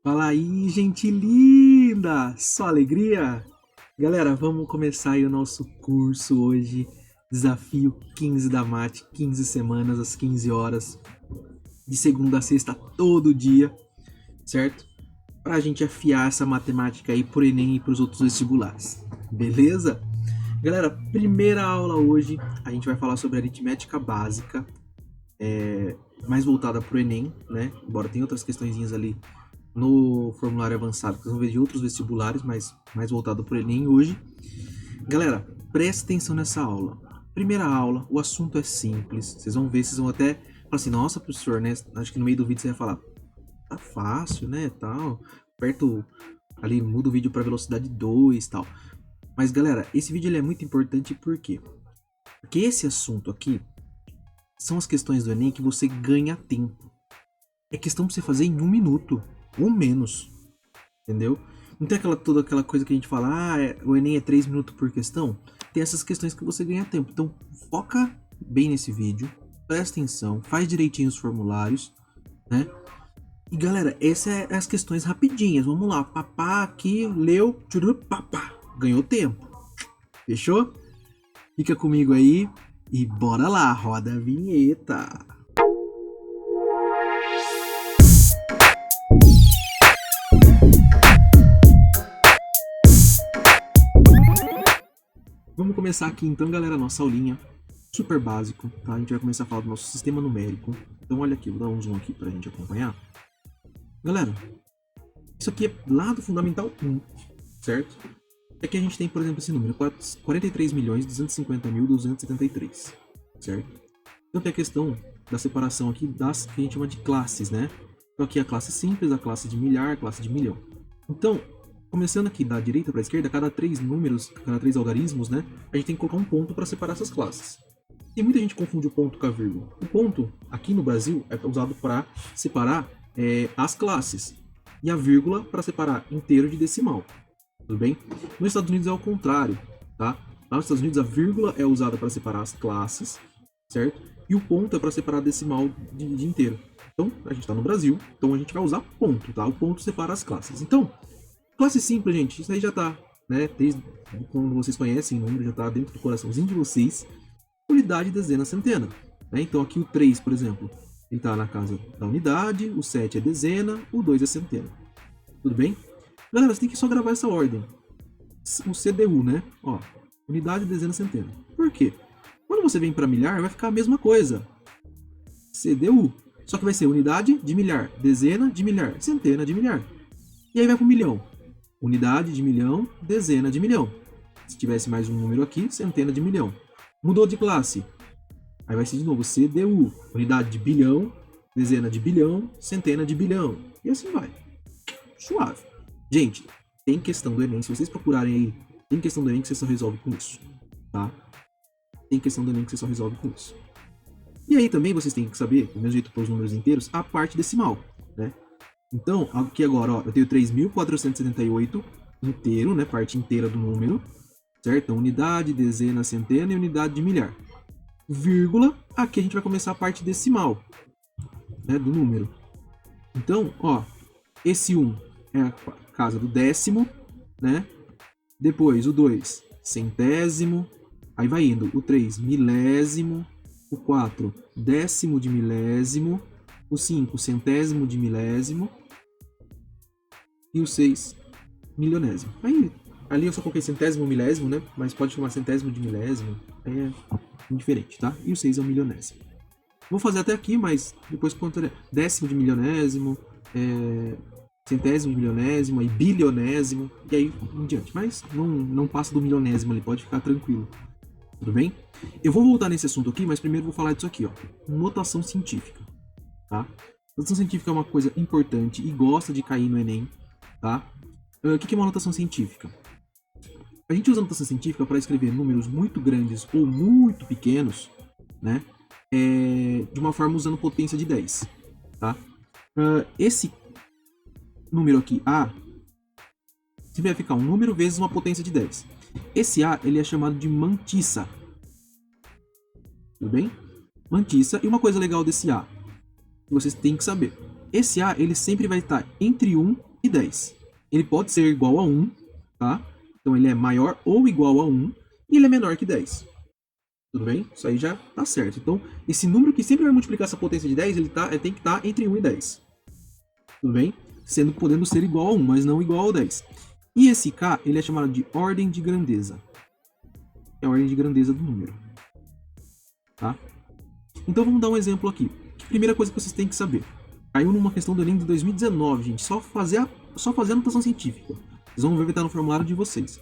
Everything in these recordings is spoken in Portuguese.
Fala aí, gente linda! Só alegria? Galera, vamos começar aí o nosso curso hoje. Desafio 15 da Mate, 15 semanas, às 15 horas, de segunda a sexta, todo dia, certo? Pra gente afiar essa matemática aí pro Enem e pros outros vestibulares, beleza? Galera, primeira aula hoje, a gente vai falar sobre aritmética básica, mais voltada pro Enem, né? Embora tenha outras questõezinhas ali no formulário avançado, que vocês vão ver de outros vestibulares, mas mais voltado para o Enem hoje. Galera, presta atenção nessa aula. Primeira aula, o assunto é simples. Vocês vão ver, vocês vão até falar assim, nossa, professor, né? Acho que no meio do vídeo você vai falar, tá fácil, né? Tal. Aperto ali, muda o vídeo para velocidade 2 e tal. Mas galera, esse vídeo ele é muito importante por quê? Porque esse assunto aqui são as questões do Enem que você ganha tempo. É questão pra você fazer em 1 minuto ou menos. Entendeu? Não tem toda aquela coisa que a gente fala, o Enem é 3 minutos por questão. Tem essas questões que você ganha tempo. Então, foca bem nesse vídeo, presta atenção, faz direitinho os formulários, né? E galera, essas é as questões rapidinhas. Vamos lá, papá aqui, leu, tchuru, papá, ganhou tempo. Fechou? Fica comigo aí e bora lá, roda a vinheta. Vamos começar aqui então, galera, nossa aulinha super básico, tá? A gente vai começar a falar do nosso sistema numérico. Então olha aqui, vou dar um zoom aqui pra gente acompanhar. Galera, isso aqui é lá do Fundamental 1, certo? Aqui a gente tem, por exemplo, esse número, 43.250.273, certo? Então tem a questão da separação aqui das que a gente chama de classes, né? Então aqui a classe simples, a classe de milhar, a classe de milhão. Então, começando aqui da direita para a esquerda, cada 3 números, cada 3 algarismos, né? A gente tem que colocar um ponto para separar essas classes. E muita gente confunde o ponto com a vírgula. O ponto, aqui no Brasil, é usado para separar as classes. E a vírgula para separar inteiro de decimal. Tudo bem? Nos Estados Unidos é o contrário, tá? Lá nos Estados Unidos a vírgula é usada para separar as classes, certo? E o ponto é para separar decimal de inteiro. Então, a gente está no Brasil, então a gente vai usar ponto, tá? O ponto separa as classes. Então, classe simples, gente, isso aí já tá, né? Desde quando vocês conhecem o número, já tá dentro do coraçãozinho de vocês. Unidade, dezena, centena. Né? Então aqui o 3, por exemplo, ele tá na casa da unidade, o 7 é dezena, o 2 é centena. Tudo bem? Galera, você tem que só gravar essa ordem. O CDU, né? Ó, unidade, dezena, centena. Por quê? Quando você vem para milhar, vai ficar a mesma coisa. CDU. Só que vai ser unidade de milhar, dezena de milhar, centena de milhar. E aí vai pro milhão. Unidade de milhão, dezena de milhão. Se tivesse mais um número aqui, centena de milhão. Mudou de classe. Aí vai ser de novo CDU. Unidade de bilhão, dezena de bilhão, centena de bilhão. E assim vai. Suave. Gente, tem questão do Enem. Se vocês procurarem aí, tem questão do Enem que você só resolve com isso. Tá? Tem questão do Enem que você só resolve com isso. E aí também vocês têm que saber, do mesmo jeito para os números inteiros, a parte decimal. Né? Então, aqui agora, ó, eu tenho 3.478 inteiro, né? Parte inteira do número. Certo? Então, unidade, dezena, centena e unidade de milhar. Vírgula, aqui a gente vai começar a parte decimal, né? Do número. Então, ó, esse 1 é a casa do décimo, né? Depois o 2, centésimo. Aí vai indo o 3, milésimo. O 4, décimo de milésimo. O 5, centésimo de milésimo. E o 6, milionésimo. Aí, ali eu só coloquei centésimo, milésimo, né? Mas pode chamar centésimo de milésimo. É indiferente, tá? E o 6 é o milionésimo. Vou fazer até aqui, mas depois conta décimo de milionésimo, centésimo de milionésimo, aí bilionésimo, e aí em diante. Mas não passa do milionésimo ali, pode ficar tranquilo. Tudo bem? Eu vou voltar nesse assunto aqui, mas primeiro vou falar disso aqui, ó. Notação científica, tá? Notação científica é uma coisa importante e gosta de cair no Enem, tá? O que é uma notação científica? A gente usa a notação científica para escrever números muito grandes ou muito pequenos, né? De uma forma usando potência de 10, tá? Esse número aqui, A, sempre vai ficar um número vezes uma potência de 10. Esse A, ele é chamado de mantissa. Tudo bem? Mantissa. E uma coisa legal desse A, que vocês têm que saber. Esse A, ele sempre vai estar entre 1 e 10. Ele pode ser igual a 1, tá? Então ele é maior ou igual a 1 e ele é menor que 10. Tudo bem? Isso aí já tá certo. Então, esse número que sempre vai multiplicar essa potência de 10, ele tem que estar entre 1 e 10. Tudo bem? Podendo ser igual a 1, mas não igual a 10. E esse K, ele é chamado de ordem de grandeza. É a ordem de grandeza do número. Tá? Então vamos dar um exemplo aqui. Primeira coisa que vocês têm que saber. Caiu numa questão do Enem de 2019, gente. Só fazer a notação científica. Vocês vão ver que vai estar no formulário de vocês.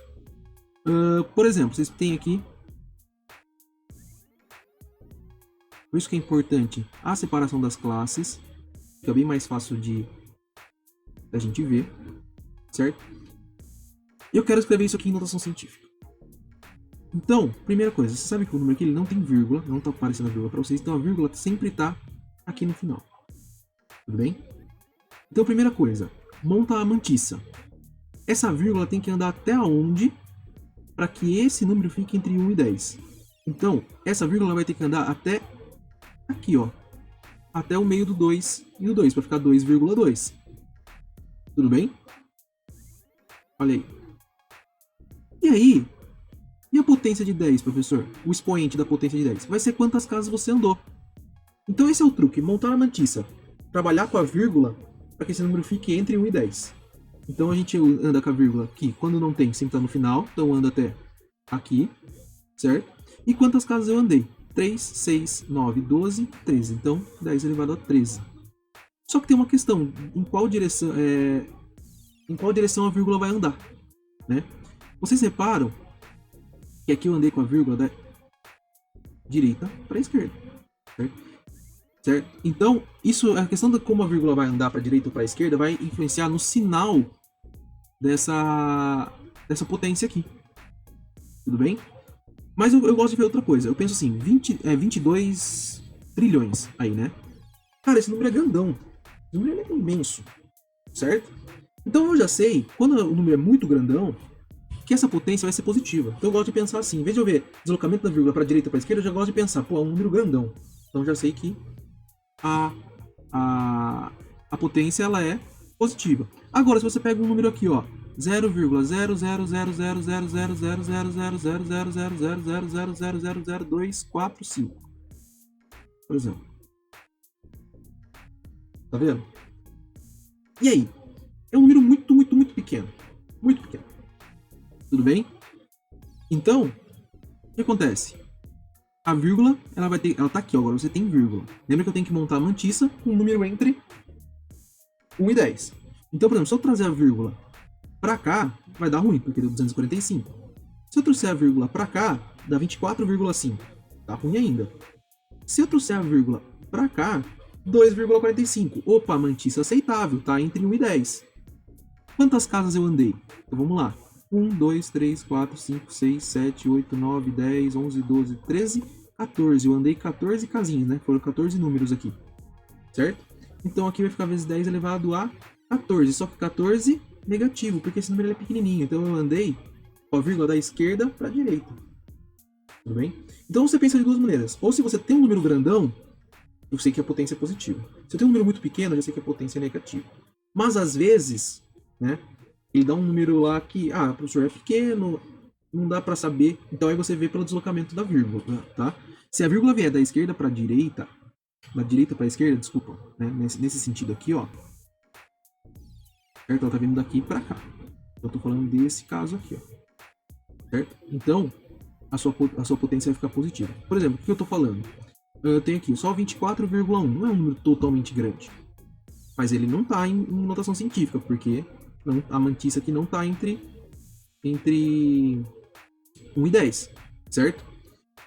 Por exemplo, vocês têm aqui... Por isso que é importante a separação das classes. Fica bem mais fácil da gente ver. Certo? E eu quero escrever isso aqui em notação científica. Então, primeira coisa, você sabe que o número aqui ele não tem vírgula, não está aparecendo a vírgula para vocês, então a vírgula sempre está aqui no final. Tudo bem? Então, primeira coisa, monta a mantiça. Essa vírgula tem que andar até onde para que esse número fique entre 1 e 10. Então, essa vírgula vai ter que andar até aqui, ó. Até o meio do 2 e do 2, para ficar 2,2. Tudo bem? Olha aí. E aí, e a potência de 10, professor? O expoente da potência de 10? Vai ser quantas casas você andou. Então esse é o truque, montar a mantiça. Trabalhar com a vírgula para que esse número fique entre 1 e 10. Então a gente anda com a vírgula aqui, quando não tem, sempre está no final. Então anda até aqui, certo? E quantas casas eu andei? 3, 6, 9, 12, 13. Então 10 elevado a 13. Só que tem uma questão, em qual direção a vírgula vai andar, né? Vocês reparam que aqui eu andei com a vírgula da direita para a esquerda, certo? Então, a questão de como a vírgula vai andar para a direita ou para a esquerda vai influenciar no sinal dessa potência aqui. Tudo bem? Mas eu gosto de ver outra coisa. Eu penso assim, 22 trilhões aí, né? Cara, esse número é grandão. O número é imenso, certo? Então eu já sei, quando o número é muito grandão, que essa potência vai ser positiva. Então eu gosto de pensar assim, em vez de eu ver deslocamento da vírgula para a direita ou para a esquerda, eu já gosto de pensar, pô, é um número grandão. Então eu já sei que a potência ela é positiva. Agora, se você pega um número aqui, ó, 0,00000000000000000000245, por exemplo. Tá vendo? E aí? É um número muito, muito, muito pequeno. Muito pequeno. Tudo bem? Então, o que acontece? A vírgula, ela tá aqui, ó, agora você tem vírgula. Lembra que eu tenho que montar a mantiça com um número entre 1 e 10. Então, por exemplo, se eu trazer a vírgula pra cá, vai dar ruim, porque deu 245. Se eu trouxer a vírgula pra cá, dá 24,5. Tá ruim ainda. Se eu trouxer a vírgula pra cá, 2,45. Opa, mantiça aceitável, tá entre 1 e 10. Quantas casas eu andei? Então vamos lá. 1, 2, 3, 4, 5, 6, 7, 8, 9, 10, 11, 12, 13, 14. Eu andei 14 casinhas, né? Foram 14 números aqui. Certo? Então aqui vai ficar vezes 10 elevado a 14. Só que 14 negativo, porque esse número é pequenininho. Então eu andei com a vírgula da esquerda para a direita. Tudo bem? Então você pensa de duas maneiras. Ou se você tem um número grandão, eu sei que a potência é positiva. Se eu tenho um número muito pequeno, eu já sei que a potência é negativa. Mas às vezes, né, ele dá um número lá que, professor, é pequeno, não dá para saber. Então aí você vê pelo deslocamento da vírgula, tá? Se a vírgula vier da esquerda para a direita, da direita para a esquerda, desculpa, né, nesse sentido aqui, ó. Certo? Ela tá vindo daqui para cá. Eu tô falando desse caso aqui, ó. Certo? Então, a sua potência vai ficar positiva. Por exemplo, o que eu tô falando? Eu tenho aqui só 24,1. Não é um número totalmente grande. Mas ele não tá em notação científica, porque a mantiça aqui não tá entre 1 e 10. Certo?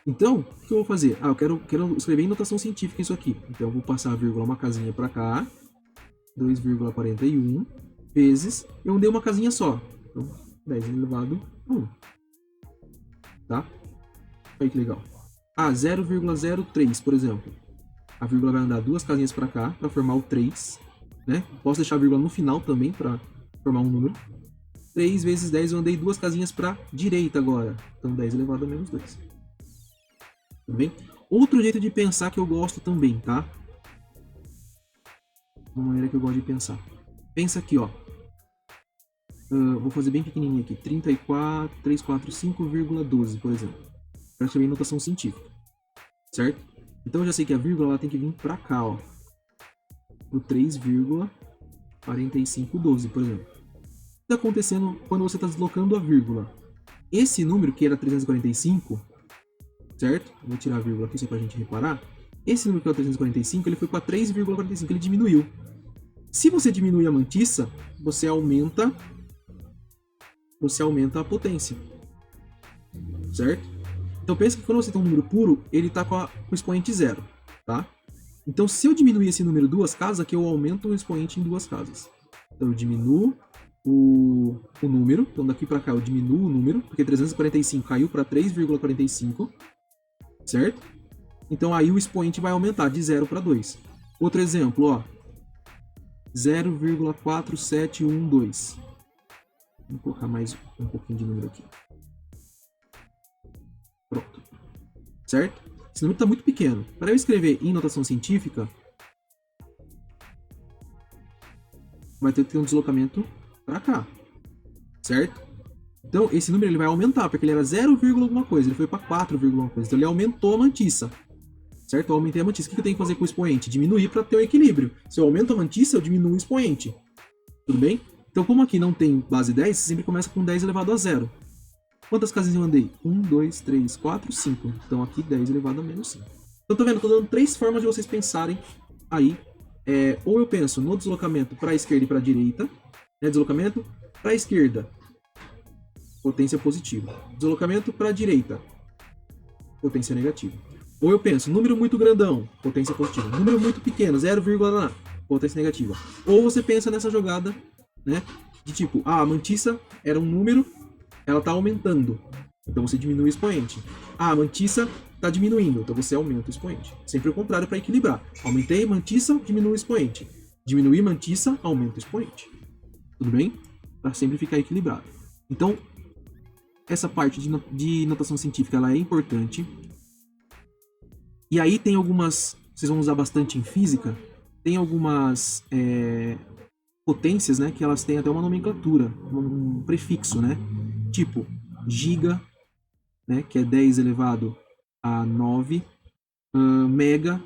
Então, o que eu vou fazer? Eu quero escrever em notação científica isso aqui. Então, eu vou passar a vírgula uma casinha para cá. 2,41 vezes. Eu andei uma casinha só. Então, 10 elevado a 1. Tá? Olha que legal. 0,03, por exemplo. A vírgula vai andar duas casinhas para cá para formar o 3. Né? Posso deixar a vírgula no final também para formar um número. 3 vezes 10 eu andei duas casinhas para direita agora. Então 10 elevado a menos 2. Tudo bem? Outro jeito de pensar que eu gosto também, tá? Uma maneira que eu gosto de pensar. Pensa aqui, ó. Vou fazer bem pequenininho aqui, 345,12, por exemplo. Para escrever em notação científica, certo? Então eu já sei que a vírgula ela tem que vir para cá, ó, pro 3,4512, por exemplo. O que está acontecendo quando você está deslocando a vírgula? Esse número, que era 345, certo? Vou tirar a vírgula aqui só para a gente reparar. Esse número que é o 345, ele foi para 3,45, ele diminuiu. Se você diminui a mantissa, você aumenta a potência, certo? Então pensa que quando você tem um número puro, ele está com o expoente zero, tá? Então se eu diminuir esse número duas casas, aqui eu aumento o expoente em duas casas. Então eu diminuo o número, então daqui para cá eu diminuo o número, porque 345 caiu para 3,45, certo? Então aí o expoente vai aumentar de 0 para 2. Outro exemplo, ó, 0,4712. Vou colocar mais um pouquinho de número aqui. Pronto. Certo? Esse número está muito pequeno. Para eu escrever em notação científica, vai ter que ter um deslocamento para cá. Certo? Então, esse número ele vai aumentar, porque ele era 0, alguma coisa. Ele foi para 4, alguma coisa. Então, ele aumentou a mantissa. Certo? Eu aumentei a mantissa. O que eu tenho que fazer com o expoente? Diminuir para ter um equilíbrio. Se eu aumento a mantissa, eu diminuo o expoente. Tudo bem? Então, como aqui não tem base 10, você sempre começa com 10 elevado a 0. Quantas casas eu andei? 1, 2, 3, 4, 5. Então aqui 10 elevado a menos 5. Então tá vendo? Tô dando três formas de vocês pensarem aí. Ou eu penso no deslocamento para a esquerda e para a direita. Deslocamento para a esquerda, potência positiva. Deslocamento para a direita, potência negativa. Ou eu penso, número muito grandão, potência positiva. Número muito pequeno, 0, potência negativa. Ou você pensa nessa jogada, né? De tipo, a mantissa era um número, ela está aumentando. Então você diminui o expoente. A mantissa está diminuindo, então você aumenta o expoente. Sempre o contrário para equilibrar. Aumentei mantissa, diminui o expoente. Diminuir mantissa, aumenta o expoente. Tudo bem? Para sempre ficar equilibrado. Então, essa parte de notação científica ela é importante. E aí tem algumas, vocês vão usar bastante em física, tem algumas potências, né, que elas têm até uma nomenclatura, um prefixo, né? Tipo, giga, né, que é 10 elevado a 9, mega,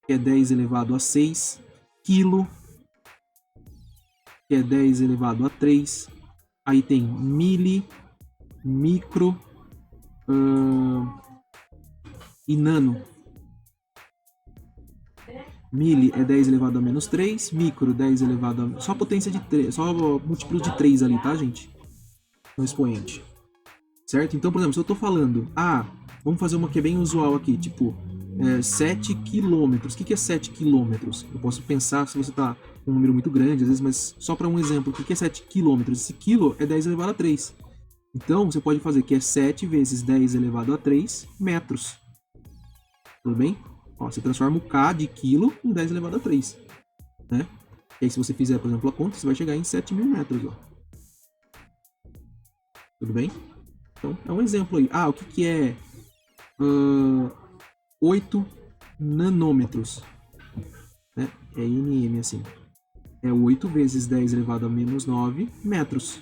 que é 10 elevado a 6, quilo, que é 10 elevado a 3, aí tem mili, micro e nano. Mili é 10 elevado a menos 3, micro 10 elevado a... Só potência de 3, só múltiplo de 3 ali, tá, gente? No expoente. Certo? Então, por exemplo, se eu estou falando, vamos fazer uma que é bem usual aqui, tipo, 7 quilômetros. O que é 7 quilômetros? Eu posso pensar se você está com um número muito grande, às vezes, mas só para um exemplo, o que é 7 quilômetros? Esse quilo é 10 elevado a 3. Então, você pode fazer que é 7 vezes 10 elevado a 3 metros. Tudo bem? Ó, você transforma o K de quilo em 10 elevado a 3. Né? E aí, se você fizer, por exemplo, a conta, você vai chegar em 7.000 metros. Ó. Tudo bem? Então, é um exemplo aí. O que é 8 nanômetros? Né? É nm, assim. É 8 vezes 10 elevado a menos 9 metros.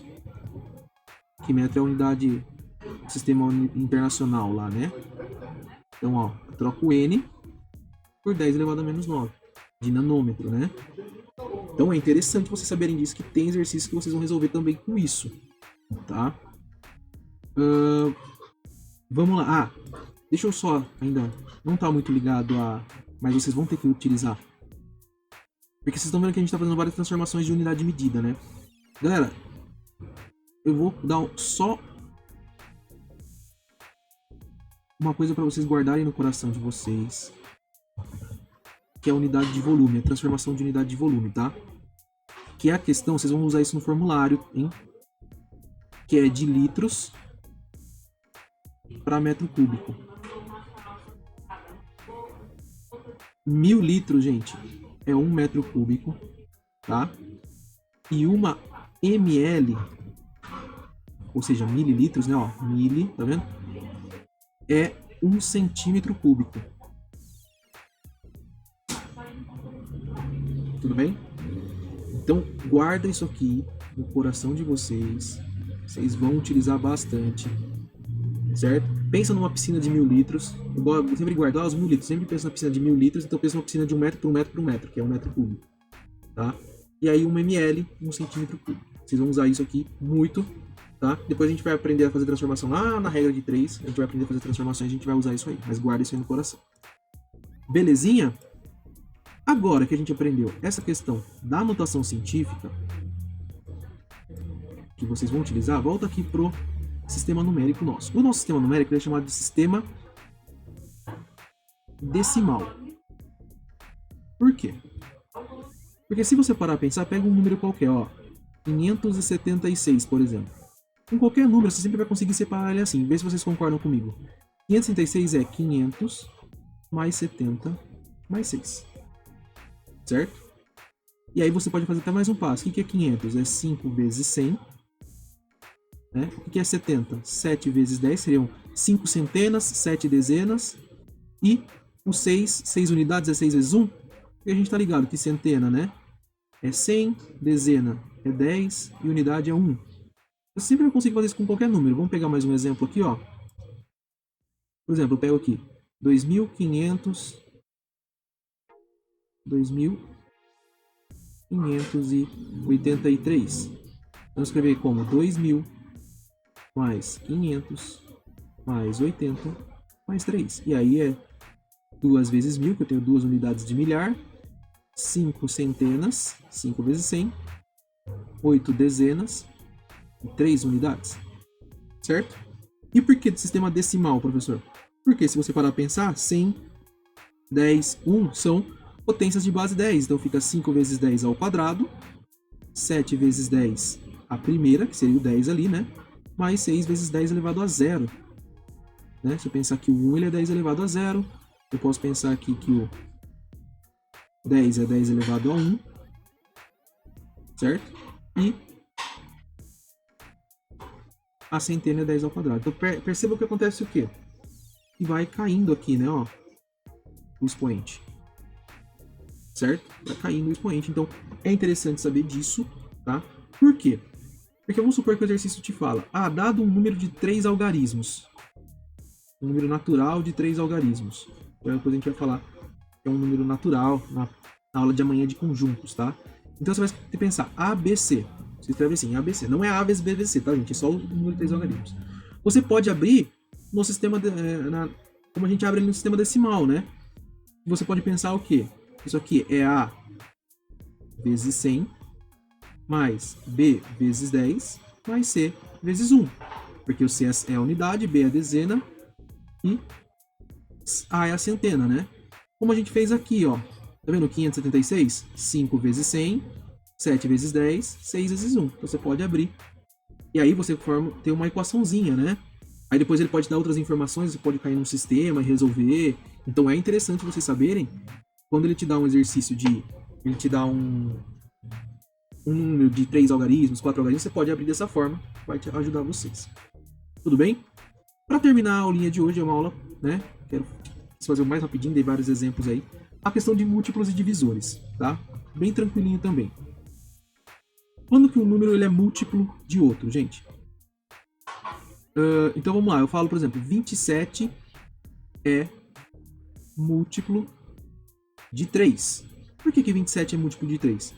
Que metro é a unidade do sistema internacional lá, né? Então, ó, eu troco o N por 10 elevado a menos 9 de nanômetro, né? Então é interessante vocês saberem disso, que tem exercícios que vocês vão resolver também com isso, tá? Vamos lá. Deixa eu só, ainda não tá muito ligado mas vocês vão ter que utilizar. Porque vocês estão vendo que a gente tá fazendo várias transformações de unidade de medida, né? Galera, eu vou dar só uma coisa para vocês guardarem no coração de vocês, que é a unidade de volume, a transformação de unidade de volume, tá? Que é a questão, vocês vão usar isso no formulário, hein? Que é de litros para metro cúbico. 1000 litros, gente, é 1 metro cúbico, tá? E uma ml, ou seja, mililitros, né? Ó, mili, tá vendo? É 1 centímetro cúbico. Tudo bem? Então, guarda isso aqui, no coração de vocês. Vocês vão utilizar bastante, certo? Pensa numa piscina de 1000 litros. Eu sempre guardo os 1000 litros. Sempre penso na piscina de 1000 litros. Então pensa numa piscina de 1 metro por 1 metro por 1 metro, que é 1 metro cúbico. Tá? E aí 1 ml, 1 centímetro cúbico. Vocês vão usar isso aqui muito. Tá? Depois a gente vai aprender a fazer transformação lá na regra de 3. A gente vai aprender a fazer transformações e a gente vai usar isso aí. Mas guarda isso aí no coração. Belezinha? Agora que a gente aprendeu essa questão da notação científica, que vocês vão utilizar, volta aqui pro sistema numérico nosso. O nosso sistema numérico é chamado de sistema decimal. Por quê? Porque se você parar a pensar, pega um número qualquer, ó, 576, por exemplo. Com qualquer número, você sempre vai conseguir separar ele assim. Vê se vocês concordam comigo. 566 é 500 mais 70 mais 6. Certo? E aí você pode fazer até mais um passo. O que é 500? É 5 vezes 100. Né? O que é 70? 7 vezes 10 seriam 5 centenas, 7 dezenas. E o 6 unidades é 6 vezes 1. E a gente tá ligado que centena, né? É 100, dezena é 10 e unidade é 1. Eu sempre consigo fazer isso com qualquer número. Vamos pegar mais um exemplo aqui, ó. Por exemplo, eu pego aqui 2583. Vamos escrever como 2000 mais 500 mais 80 mais 3. E aí é 2 vezes 1000, que eu tenho 2 unidades de milhar. 5 centenas, 5 vezes 100. 8 dezenas e 3 unidades. Certo? E por que do sistema decimal, professor? Porque se você parar a pensar, 100, 10, 1 são potências de base 10. Então fica 5 vezes 10 ao quadrado. 7 vezes 10 a primeira, que seria o 10 ali, né? Mais 6 vezes 10 elevado a 0. Né? Se eu pensar que o 1 ele é 10 elevado a 0, eu posso pensar aqui que o 10 é 10 elevado a 1. Certo? E a centena é 10 ao quadrado. Então perceba que acontece o quê? Que vai caindo aqui, né? Ó, o expoente. Certo? Vai caindo o expoente. Então é interessante saber disso, tá? Por quê? Porque vamos supor que o exercício te fala, dado um número de 3 algarismos. Um número natural de 3 algarismos. Então, depois a gente vai falar que é um número natural na aula de amanhã de conjuntos, tá? Então você vai ter que pensar ABC. Você escreve assim, ABC. Não é A vezes B vezes C, tá, gente? É só o número de 3 algarismos. Você pode abrir no sistema, como a gente abre ali no sistema decimal, né? Você pode pensar o quê? Isso aqui é A vezes 100 mais B vezes 10 mais C vezes 1. Porque o C é a unidade, B é a dezena e A é a centena, né? Como a gente fez aqui, ó. Tá vendo? 576? 5 vezes 100, 7 vezes 10, 6 vezes 1. Então você pode abrir. E aí você tem uma equaçãozinha, né? Aí depois ele pode dar outras informações, você pode cair num sistema e resolver. Então é interessante vocês saberem, quando ele te dá um exercício ele te dá um número de 3 algarismos, 4 algarismos, você pode abrir dessa forma, vai te ajudar vocês. Tudo bem? Para terminar a aulinha de hoje, é uma aula, né? Quero fazer o mais rapidinho, dei vários exemplos aí. A questão de múltiplos e divisores, tá? Bem tranquilinho também. Quando que um número ele é múltiplo de outro, gente? Então vamos lá, eu falo, por exemplo, 27 é múltiplo de 3. Por que 27 é múltiplo de 3?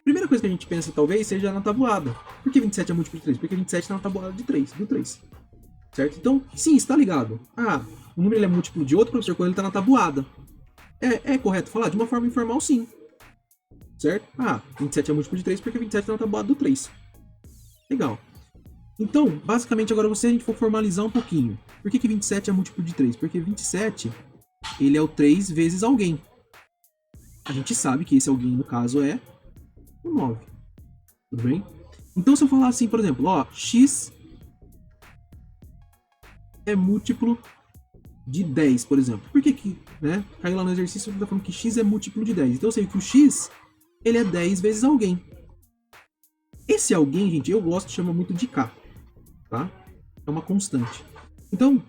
Primeira coisa que a gente pensa, talvez, seja na tabuada. Por que 27 é múltiplo de 3? Porque 27 está na tabuada de 3, do 3. Certo? Então, sim, está ligado. O número ele é múltiplo de outro, professor, quando ele está na tabuada. É correto falar? De uma forma informal, sim. Certo? 27 é múltiplo de 3 porque 27 está na tabuada do 3. Legal. Então, basicamente, agora se a gente for formalizar um pouquinho. Por que 27 é múltiplo de 3? Porque 27, ele é o 3 vezes alguém. A gente sabe que esse alguém, no caso, é o 9. Tudo bem? Então, se eu falar assim, por exemplo, ó, x é múltiplo de 10, por exemplo. Por que né? Caiu lá no exercício, ele tá falando que x é múltiplo de 10. Então eu sei que o x, ele é 10 vezes alguém. Esse alguém, gente, eu gosto de chamar muito de k, tá? É uma constante. Então,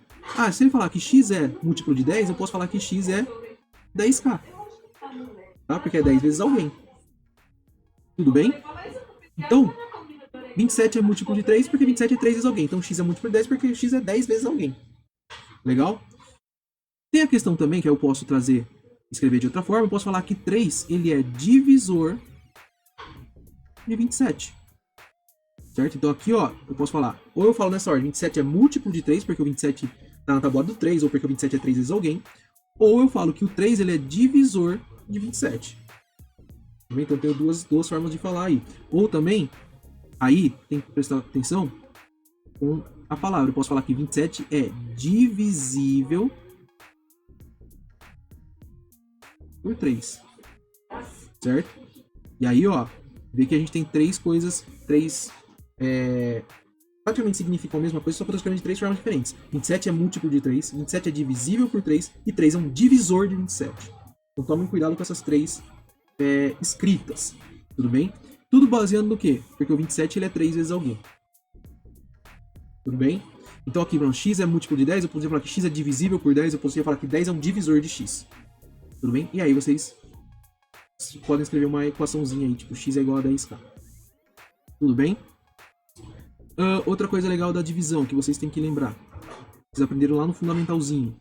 se ele falar que x é múltiplo de 10, eu posso falar que x é 10k. Tá? Porque é 10 vezes alguém. Tudo bem? Então, 27 é múltiplo de 3 porque 27 é 3 vezes alguém. Então, x é múltiplo de 10 porque x é 10 vezes alguém. Legal? Tem a questão também que eu posso trazer, escrever de outra forma. Eu posso falar que 3 ele é divisor de 27. Certo? Então aqui, ó, eu posso falar, ou eu falo nessa ordem, 27 é múltiplo de 3, porque o 27 tá na tabuada do 3, ou porque o 27 é 3 vezes alguém, ou eu falo que o 3 ele é divisor de 27. Então eu tenho duas formas de falar aí. Ou também, aí tem que prestar atenção com a palavra. Eu posso falar que 27 é divisível por 3. Certo? E aí, ó, vê que a gente tem três coisas, praticamente significam a mesma coisa, só para escrever de três formas diferentes. 27 é múltiplo de 3, 27 é divisível por 3 e 3 é um divisor de 27. Então tomem cuidado com essas três escritas, tudo bem? Tudo baseando no quê? Porque o 27 ele é 3 vezes alguém. Tudo bem? Então aqui, pronto, x é múltiplo de 10, eu poderia falar que x é divisível por 10, eu poderia falar que 10 é um divisor de x. Tudo bem? E aí vocês podem escrever uma equaçãozinha aí, tipo x é igual a 10k. Tudo bem? Outra coisa legal da divisão que vocês têm que lembrar. Vocês aprenderam lá no fundamentalzinho.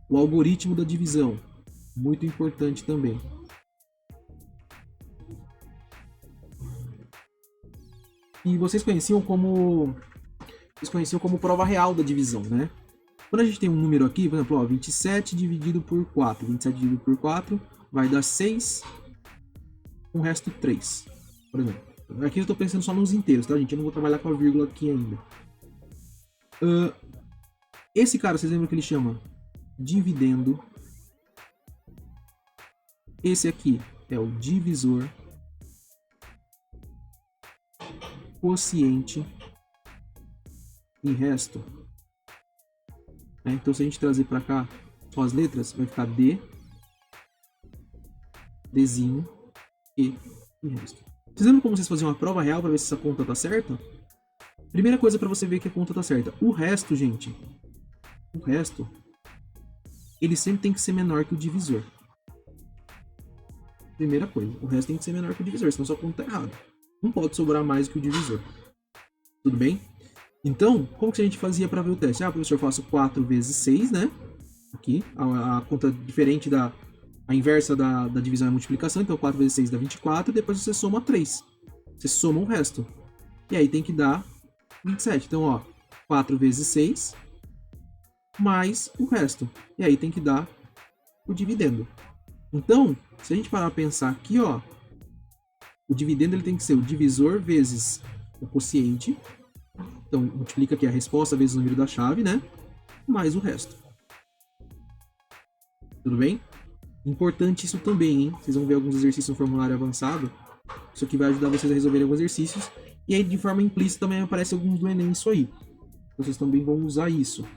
O algoritmo da divisão. Muito importante também. E vocês conheciam como prova real da divisão, né? Quando a gente tem um número aqui, por exemplo, ó, 27 dividido por 4. 27 dividido por 4 vai dar 6, com o resto 3, por exemplo. Aqui eu estou pensando só nos inteiros, tá, gente? Eu não vou trabalhar com a vírgula aqui ainda. Esse cara, vocês lembram que ele chama dividendo. Esse aqui é o divisor. Quociente e resto. Então se a gente trazer para cá só as letras, vai ficar D, Dzinho e resto. Vocês lembram como vocês faziam uma prova real para ver se essa conta tá certa? Primeira coisa para você ver que a conta tá certa. O resto, gente, ele sempre tem que ser menor que o divisor. Primeira coisa, o resto tem que ser menor que o divisor, senão sua conta tá errada. Não pode sobrar mais que o divisor. Tudo bem? Então, como que a gente fazia para ver o teste? Professor, eu faço 4 vezes 6, né? Aqui, a conta diferente a inversa da divisão é a multiplicação, então 4 vezes 6 dá 24, e depois você soma 3. Você soma o resto. E aí tem que dar 27. Então, ó, 4 vezes 6 mais o resto. E aí tem que dar o dividendo. Então, se a gente parar para pensar aqui, ó, o dividendo ele tem que ser o divisor vezes o quociente. Então, multiplica aqui a resposta vezes o número da chave, né? Mais o resto. Tudo bem? Importante isso também, hein? Vocês vão ver alguns exercícios no formulário avançado. Isso aqui vai ajudar vocês a resolverem alguns exercícios. E aí, de forma implícita, também aparece alguns do Enem isso aí. Vocês também vão usar isso.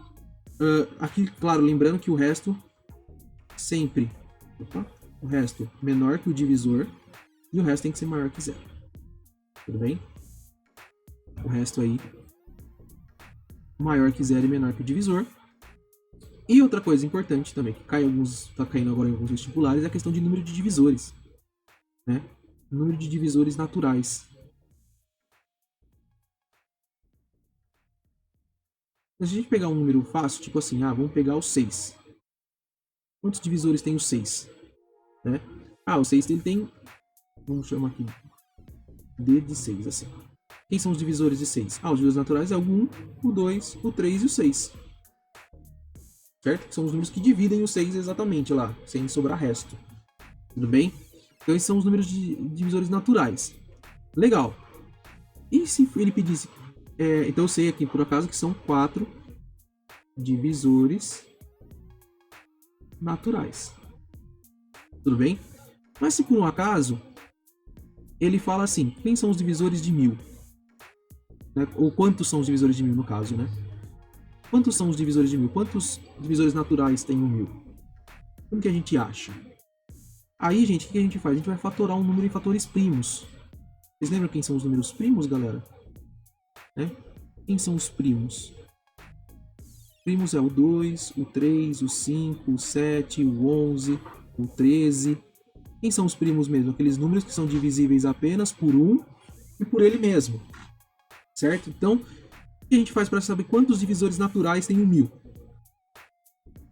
Aqui, claro, lembrando que o resto sempre... o resto menor que o divisor. E o resto tem que ser maior que zero. Tudo bem? O resto aí maior que zero e menor que o divisor. E outra coisa importante também, que tá caindo agora em alguns vestibulares, é a questão de número de divisores. Né? Número de divisores naturais. Se a gente pegar um número fácil, tipo assim, vamos pegar o 6. Quantos divisores tem o 6? Né? O 6 ele tem, vamos chamar aqui, D de 6, assim. Quem são os divisores de 6? Os divisores naturais é o 1, o 2, o 3 e o 6. Certo? Que são os números que dividem o 6 exatamente lá, sem sobrar resto. Tudo bem? Então esses são os números de divisores naturais. Legal. E se ele pedisse... então eu sei aqui, por acaso, que são 4 divisores naturais. Tudo bem? Mas se por um acaso ele fala assim, quem são os divisores de 1000? Né? Ou quantos são os divisores de 1000 no caso, né? Quantos são os divisores de 1000? Quantos divisores naturais tem o 1000? Como que a gente acha? Aí, gente, o que a gente faz? A gente vai fatorar um número em fatores primos. Vocês lembram quem são os números primos, galera? Quem são os primos? Primos é o 2, o 3, o 5, o 7, o 11, o 13. Quem são os primos mesmo? Aqueles números que são divisíveis apenas por 1 e por ele mesmo. Certo? Então, o que a gente faz para saber quantos divisores naturais tem o 1000?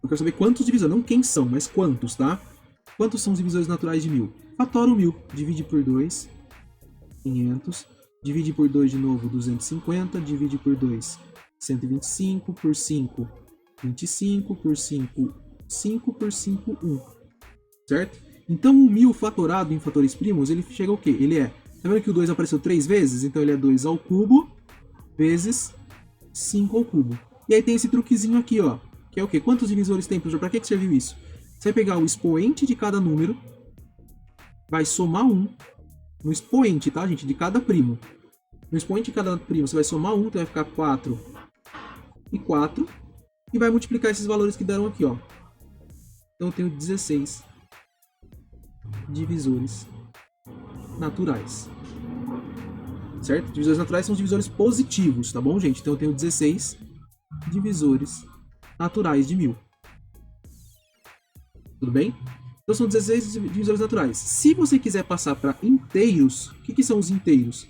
Eu quero saber quantos divisores, não quem são, mas quantos, tá? Quantos são os divisores naturais de 1000? Fatora o 1000, divide por 2, 500, divide por 2 de novo, 250, divide por 2, 125, por 5, 25, por 5, 5, por 5, 1. Certo? Então o 1000 fatorado em fatores primos, ele chega ao quê? Ele é, tá vendo que o 2 apareceu 3 vezes? Então ele é 2 ao cubo vezes 5 ao cubo. E aí tem esse truquezinho aqui, ó, que é o quê? Quantos divisores tem, professor? Pra que serviu isso? Você vai pegar o expoente de cada número, vai somar 1 no expoente, tá, gente? De cada primo. No expoente de cada primo, você vai somar 1, então vai ficar 4 e 4. E vai multiplicar esses valores que deram aqui, ó. Então eu tenho 16 divisores naturais. Certo? Divisores naturais são os divisores positivos, tá bom, gente? Então eu tenho 16 divisores naturais de 1000. Tudo bem? Então são 16 divisores naturais. Se você quiser passar para inteiros, o que são os inteiros?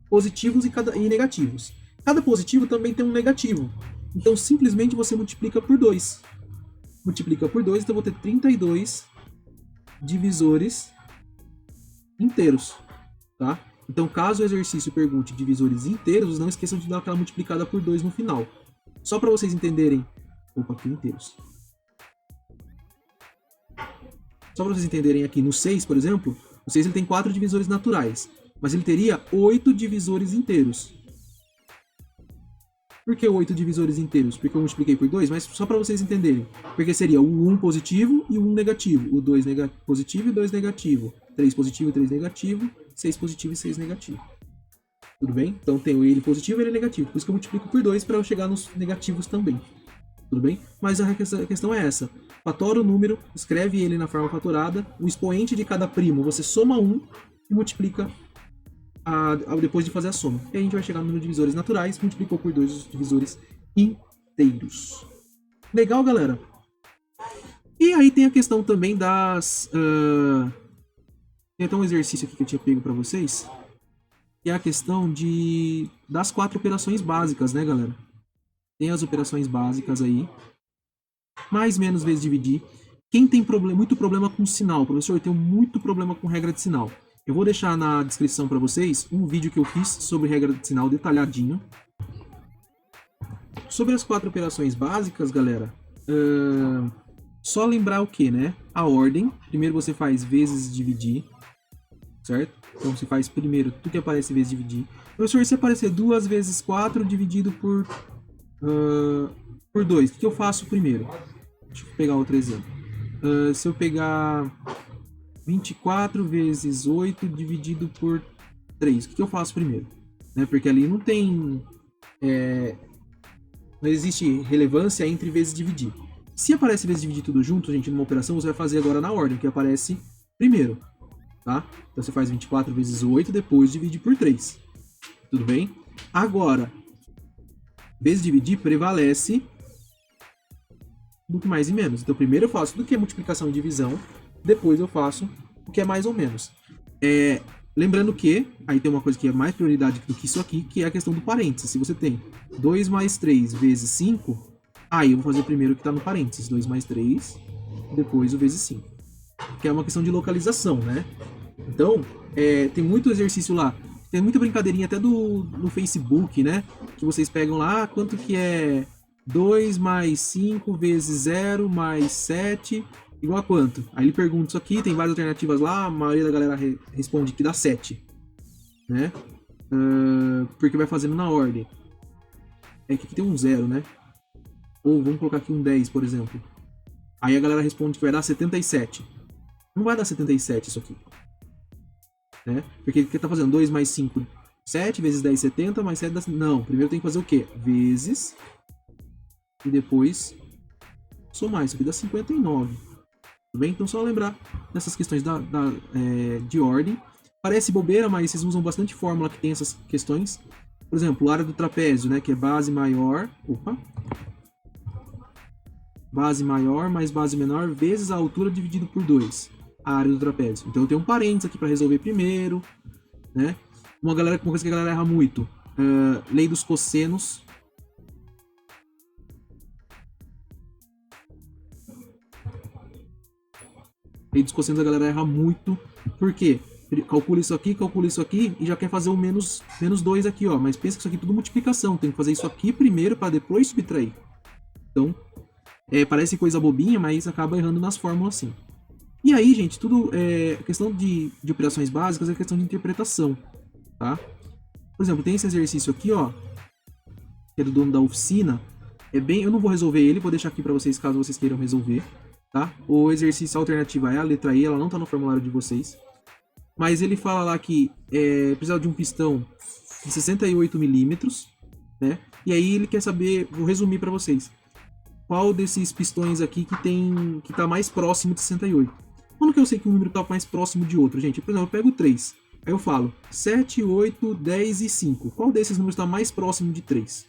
Positivos e negativos. Cada positivo também tem um negativo. Então simplesmente você multiplica por 2. Multiplica por 2, então eu vou ter 32 divisores inteiros. Tá? Então caso o exercício pergunte divisores inteiros, não esqueçam de dar aquela multiplicada por 2 no final. Só para vocês entenderem. Opa, aqui inteiros. Só para vocês entenderem aqui, no 6, por exemplo, o 6 ele tem 4 divisores naturais, mas ele teria 8 divisores inteiros. Por que 8 divisores inteiros? Porque eu multipliquei por 2, mas só para vocês entenderem. Porque seria o 1 positivo e o 1 negativo, o 2 positivo e o 2 negativo, 3 positivo e 3 negativo, 6 positivo e 6 negativo. Tudo bem? Então tem o ele positivo e ele negativo, por isso que eu multiplico por 2 para eu chegar nos negativos também. Tudo bem? Mas a questão é essa. Fatora o número, escreve ele na forma fatorada, o expoente de cada primo você soma 1 e multiplica depois de fazer a soma. E a gente vai chegar no número de divisores naturais, multiplicou por 2 os divisores inteiros. Legal, galera? E aí tem a questão também das... Tem até um exercício aqui que eu tinha pego para vocês, que é a questão das 4 operações básicas, né, galera? Tem as operações básicas aí. Mais, menos, vezes, dividir. Quem tem muito problema com sinal? Professor, eu tenho muito problema com regra de sinal. Eu vou deixar na descrição para vocês um vídeo que eu fiz sobre regra de sinal detalhadinho. Sobre as 4 operações básicas, galera, só lembrar o que, né? A ordem. Primeiro você faz vezes dividir, certo? Então você faz primeiro tudo que aparece vezes dividir. Professor, se aparecer 2 vezes 4 dividido por 2, o que eu faço primeiro? Deixa eu pegar outro exemplo. Se eu pegar 24 vezes 8 dividido por 3, o que eu faço primeiro? Né? Porque ali não tem... não existe relevância entre vezes dividir. Se aparece vezes dividir tudo junto, gente, numa operação, você vai fazer agora na ordem, que aparece primeiro. Tá? Então você faz 24 vezes 8, depois divide por 3. Tudo bem? Agora, vezes dividir prevalece do que mais e menos. Então primeiro eu faço do que é multiplicação e divisão, depois eu faço o que é mais ou menos. Lembrando que, aí tem uma coisa que é mais prioridade do que isso aqui, que é a questão do parênteses. Se você tem 2 mais 3 vezes 5, aí eu vou fazer primeiro o que está no parênteses, 2 mais 3, depois o vezes 5. Que é uma questão de localização, né? Então, tem muito exercício lá. Tem muita brincadeirinha até no Facebook, né? Que vocês pegam lá, quanto que é 2 mais 5 vezes 0 mais 7, igual a quanto? Aí ele pergunta isso aqui, tem várias alternativas lá, a maioria da galera responde que dá 7. Né? Porque vai fazendo na ordem. É que aqui tem um 0, né? Ou vamos colocar aqui um 10, por exemplo. Aí a galera responde que vai dar 77. Não vai dar 77 isso aqui. Né? Porque ele tá fazendo 2 mais 5, 7, vezes 10, 70, mais 7 dá... Não, primeiro tem que fazer o quê? Vezes. E depois somar. Isso aqui dá 59. Tudo bem? Então só lembrar dessas questões de ordem. Parece bobeira, mas vocês usam bastante fórmula que tem essas questões. Por exemplo, a área do trapézio, né? Que é base maior... Opa! Base maior mais base menor vezes a altura dividido por 2. a área do trapézio. Então eu tenho um parênteses aqui para resolver primeiro, né? Uma coisa que a galera erra muito, lei dos cossenos. Lei dos cossenos a galera erra muito, por quê? Calcula isso aqui e já quer fazer o menos 2 aqui, ó. Mas pensa que isso aqui é tudo multiplicação, tem que fazer isso aqui primeiro para depois subtrair. Então, parece coisa bobinha, mas acaba errando nas fórmulas assim. E aí, gente, tudo questão de operações básicas é questão de interpretação, tá? Por exemplo, tem esse exercício aqui, ó, que é do dono da oficina. Eu não vou resolver ele, vou deixar aqui para vocês caso vocês queiram resolver, tá? O exercício alternativa é a letra E, ela não tá no formulário de vocês. Mas ele fala lá que precisa de um pistão de 68 milímetros, né? E aí ele quer saber, vou resumir para vocês, qual desses pistões aqui que tá mais próximo de 68. Quando que eu sei que um número tá mais próximo de outro, gente? Por exemplo, eu pego 3, aí eu falo 7, 8, 10 e 5. Qual desses números está mais próximo de 3?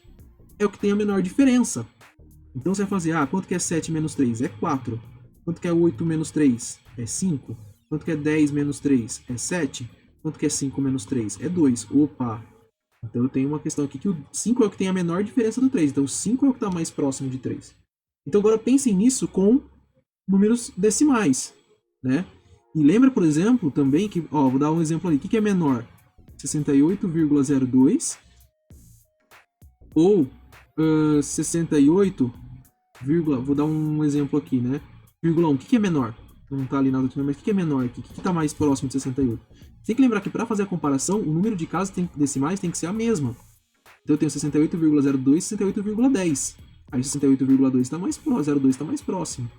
É o que tem a menor diferença. Então você vai fazer, quanto que é 7 menos 3? É 4. Quanto que é 8 menos 3? É 5. Quanto que é 10 menos 3? É 7. Quanto que é 5 menos 3? É 2. Opa! Então eu tenho uma questão aqui que o 5 é o que tem a menor diferença do 3. Então o 5 é o que está mais próximo de 3. Então agora pensem nisso com números decimais, né? E lembra, por exemplo, também que, vou dar um exemplo ali. O que é menor? 68,02 ou 68, vou dar um exemplo aqui, né? Vírgula 1. O que é menor? Não tá ali na outra, mas o que é menor aqui? O que tá mais próximo de 68? Você tem que lembrar que para fazer a comparação, o número de casas decimais tem que ser a mesma. Então eu tenho 68,02 e 68,10. Aí 68,2 está mais próximo, 0,2 está mais próximo,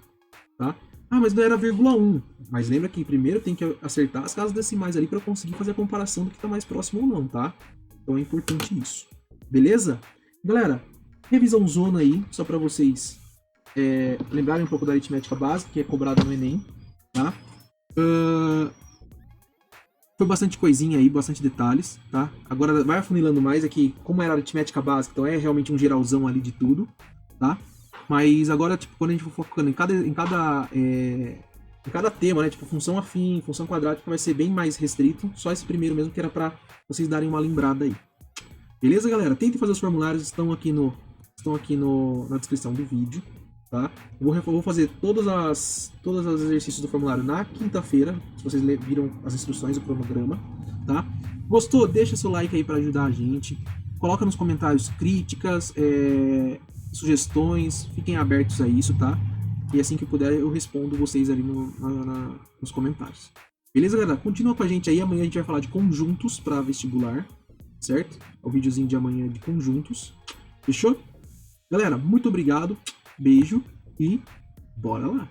tá? Mas não era vírgula 1. Mas lembra que primeiro tem que acertar as casas decimais ali para conseguir fazer a comparação do que está mais próximo ou não, tá? Então é importante isso. Beleza? Galera, revisão zona aí, só para vocês lembrarem um pouco da aritmética básica, que é cobrada no Enem, tá? Foi bastante coisinha aí, bastante detalhes, tá? Agora vai afunilando mais aqui, como era aritmética básica, então é realmente um geralzão ali de tudo, tá? Mas agora, tipo, quando a gente for focando em cada tema, né? Tipo, função afim, função quadrática, vai ser bem mais restrito. Só esse primeiro mesmo que era pra vocês darem uma lembrada aí. Beleza, galera? Tentem fazer os formulários, estão aqui na descrição do vídeo, tá? Eu vou fazer todos os exercícios do formulário na quinta-feira, se vocês viram as instruções do cronograma, tá? Gostou? Deixa seu like aí para ajudar a gente. Coloca nos comentários críticas, sugestões, fiquem abertos a isso, tá? E assim que eu puder eu respondo vocês ali nos comentários. Beleza, galera? Continua com a gente aí, amanhã a gente vai falar de conjuntos para vestibular, certo? O videozinho de amanhã é de conjuntos. Fechou? Galera, muito obrigado, beijo e bora lá!